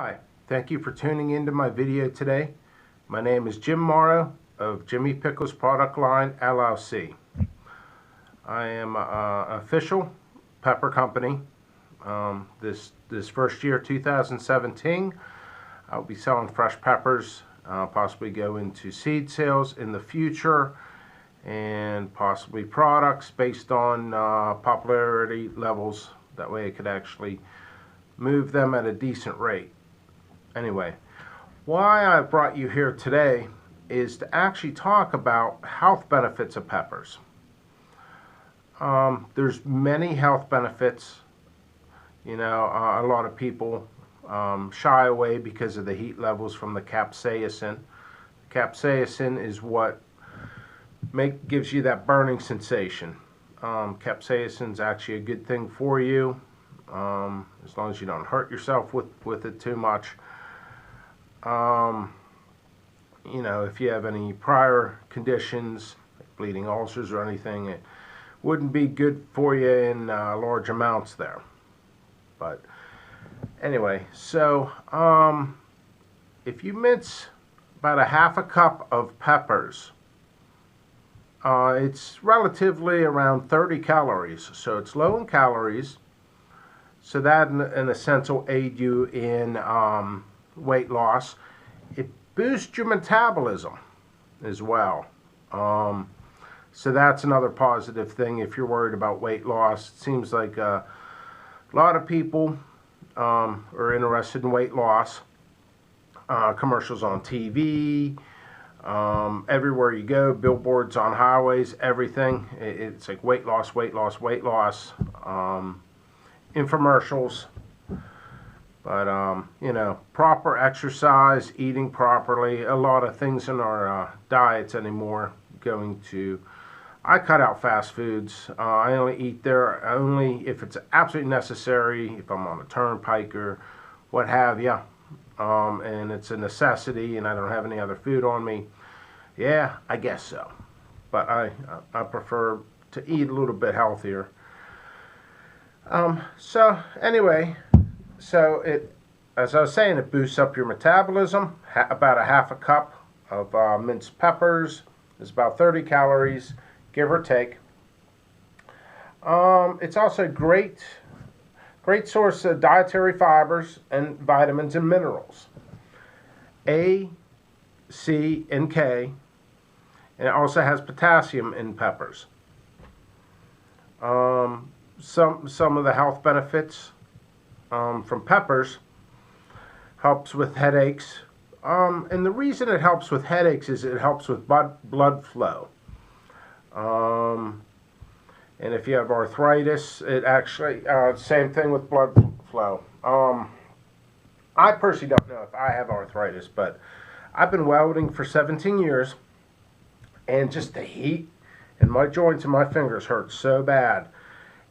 Hi, thank you for tuning into my video today. My name is Jim Morrow of J.P.P.L's Product Line LLC. I am an official pepper company. This first year, 2017, I'll be selling fresh peppers, possibly go into seed sales in the future, and possibly products based on popularity levels. That way I could actually move them at a decent rate. Anyway, why I brought you here today is to actually talk about health benefits of peppers. There's many health benefits. A lot of people shy away because of the heat levels from the capsaicin. Capsaicin is what gives you that burning sensation. Capsaicin is actually a good thing for you, as long as you don't hurt yourself with it too much. If you have any prior conditions, like bleeding ulcers or anything, it wouldn't be good for you in large amounts there. But anyway, so if you mince about a half a cup of peppers, it's relatively around 30 calories, so it's low in calories. So that, in a sense, will aid you in weight loss. It boosts your metabolism as well. So that's another positive thing if you're worried about weight loss. It seems like a lot of people are interested in weight loss. Commercials on TV, everywhere you go, billboards on highways, everything. It's like weight loss, weight loss, weight loss. Infomercials. But proper exercise, eating properly, a lot of things in our diets anymore I cut out fast foods. I only eat there only if it's absolutely necessary, if I'm on a turnpike or what have you, and it's a necessity and I don't have any other food on me. Yeah, I guess so. But I prefer to eat a little bit healthier. So anyway, as I was saying, it boosts up your metabolism. About a half a cup of minced peppers is about 30 calories, give or take. It's also a great source of dietary fibers and vitamins and minerals. A, C, and K. And it also has potassium in peppers. Some of the health benefits from peppers helps with headaches. And the reason it helps with headaches is it helps with blood flow. And if you have arthritis, it actually, same thing with blood flow. I personally don't know if I have arthritis, but I've been welding for 17 years, and just the heat in my joints and my fingers hurt so bad.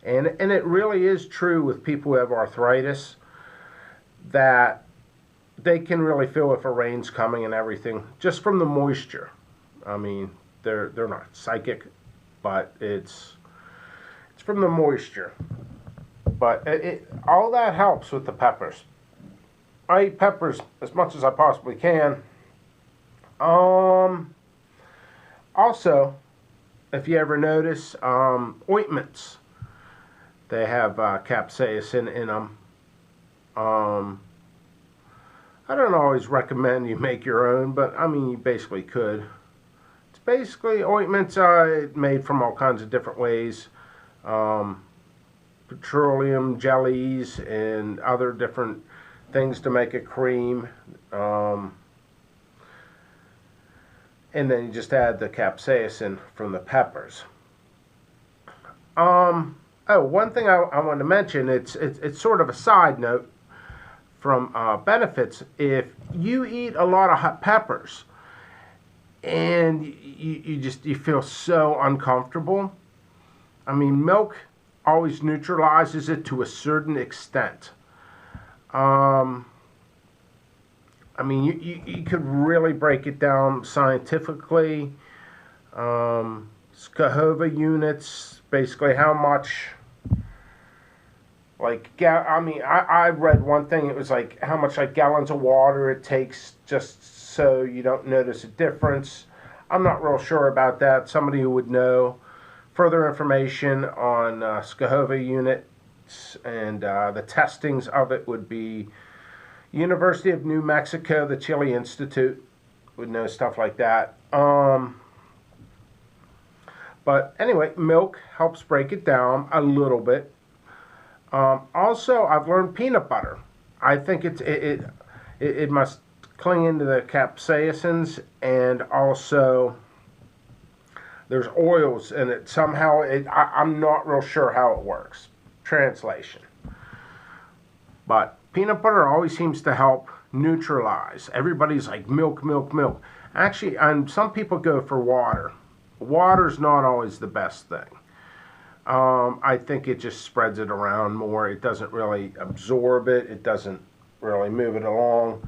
And it really is true with people who have arthritis that they can really feel if a rain's coming and everything, just from the moisture. I mean, they're not psychic, but it's from the moisture. But all that helps with the peppers. I eat peppers as much as I possibly can. Also, if you ever notice, ointments, they have capsaicin in them. I don't always recommend you make your own, but I mean, you basically could. It's basically ointments made from all kinds of different ways. Petroleum jellies and other different things to make a cream. And then you just add the capsaicin from the peppers. One thing I wanted to mention, it's sort of a side note from benefits. If you eat a lot of hot peppers and you feel so uncomfortable, I mean, milk always neutralizes it to a certain extent. I mean, you could really break it down scientifically. Scoville units, basically how much Like, I mean, I read one thing. It was like how much like gallons of water it takes just so you don't notice a difference. I'm not real sure about that. Somebody who would know further information on Scahova units and the testings of it would be University of New Mexico, the Chile Institute would know stuff like that. But anyway, milk helps break it down a little bit. Also, I've learned peanut butter. I think it must cling into the capsaicins, and also there's oils in it. Somehow, I'm not real sure how it works. Translation. But peanut butter always seems to help neutralize. Everybody's like milk, milk, milk. Actually, some people go for water. Water's not always the best thing. I think it just spreads it around more. It doesn't really absorb it. It doesn't really move it along.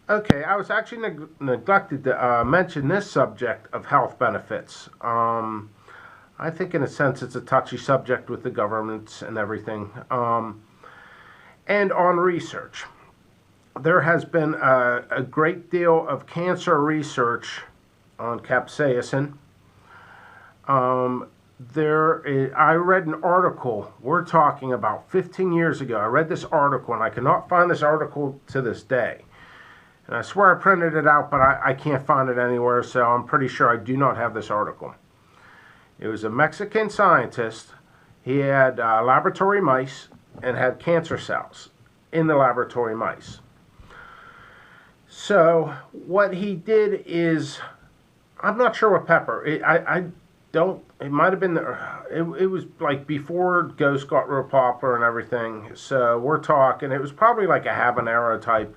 Okay, I was actually neglected to mention this subject of health benefits. I think in a sense it's a touchy subject with the governments and everything. And on research. There has been a great deal of cancer research on capsaicin. I read an article, we're talking about 15 years ago. I read this article, and I cannot find this article to this day. And I swear I printed it out, but I can't find it anywhere, so I'm pretty sure I do not have this article. It was a Mexican scientist. He had laboratory mice and had cancer cells in the laboratory mice. So what he did is, I'm not sure what pepper. It might have been, it was like before Ghost got real popular and everything. So we're talking, it was probably like a habanero type.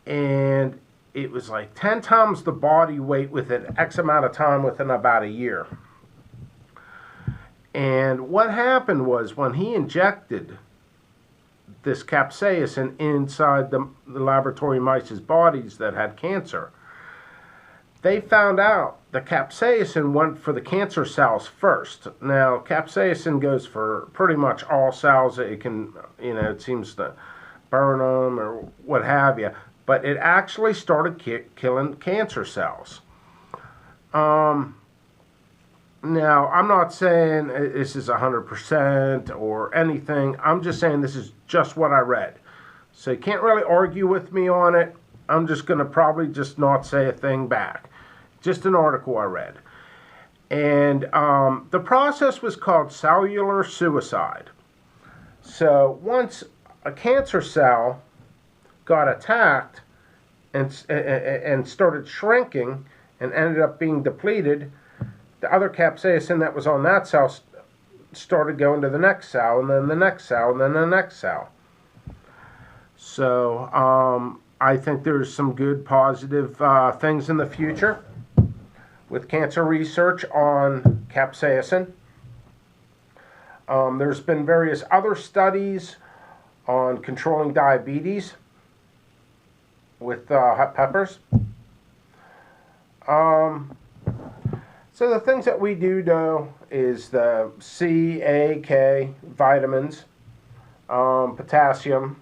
And it was like 10 times the body weight within X amount of time within about a year. And what happened was when he injected this capsaicin inside the laboratory mice's bodies that had cancer, they found out the capsaicin went for the cancer cells first. Now, capsaicin goes for pretty much all cells. It can, it seems to burn them or what have you. But it actually started killing cancer cells. Now, I'm not saying this is 100% or anything. I'm just saying this is just what I read. So you can't really argue with me on it. I'm just going to probably just not say a thing back. Just an article I read. And the process was called cellular suicide. So once a cancer cell got attacked and started shrinking and ended up being depleted, the other capsaicin that was on that cell started going to the next cell, and then the next cell, and then the next cell. So I think there's some good positive things in the future with cancer research on capsaicin. There's been various other studies on controlling diabetes with hot peppers. So the things that we do know is the C, A, K, vitamins, potassium.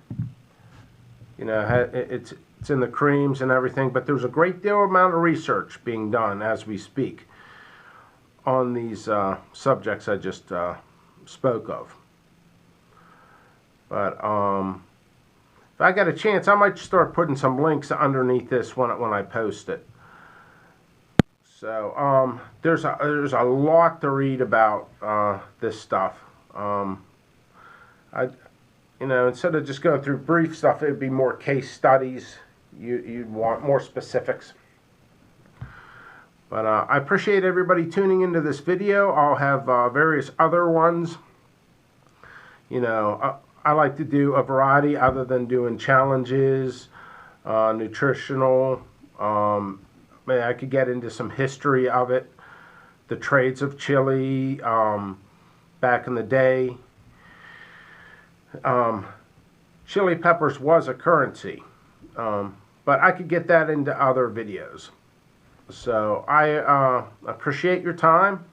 It's in the creams and everything, but there's a great deal amount of research being done as we speak on these subjects I just spoke of. But if I get a chance, I might start putting some links underneath this when I post it. So there's a lot to read about this stuff. Instead of just going through brief stuff, it'd be more case studies. You'd want more specifics. But I appreciate everybody tuning into this video. I'll have various other ones. I like to do a variety other than doing challenges, nutritional. I could get into some history of it, the trades of Chile back in the day. Chili peppers was a currency, but I could get that into other videos. So I appreciate your time,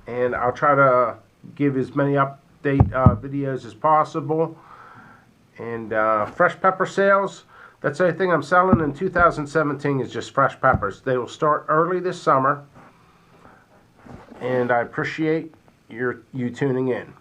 and I'll try to give as many update videos as possible. And fresh pepper sales, that's the only thing I'm selling in 2017 is just fresh peppers. They will start early this summer, and I appreciate you tuning in.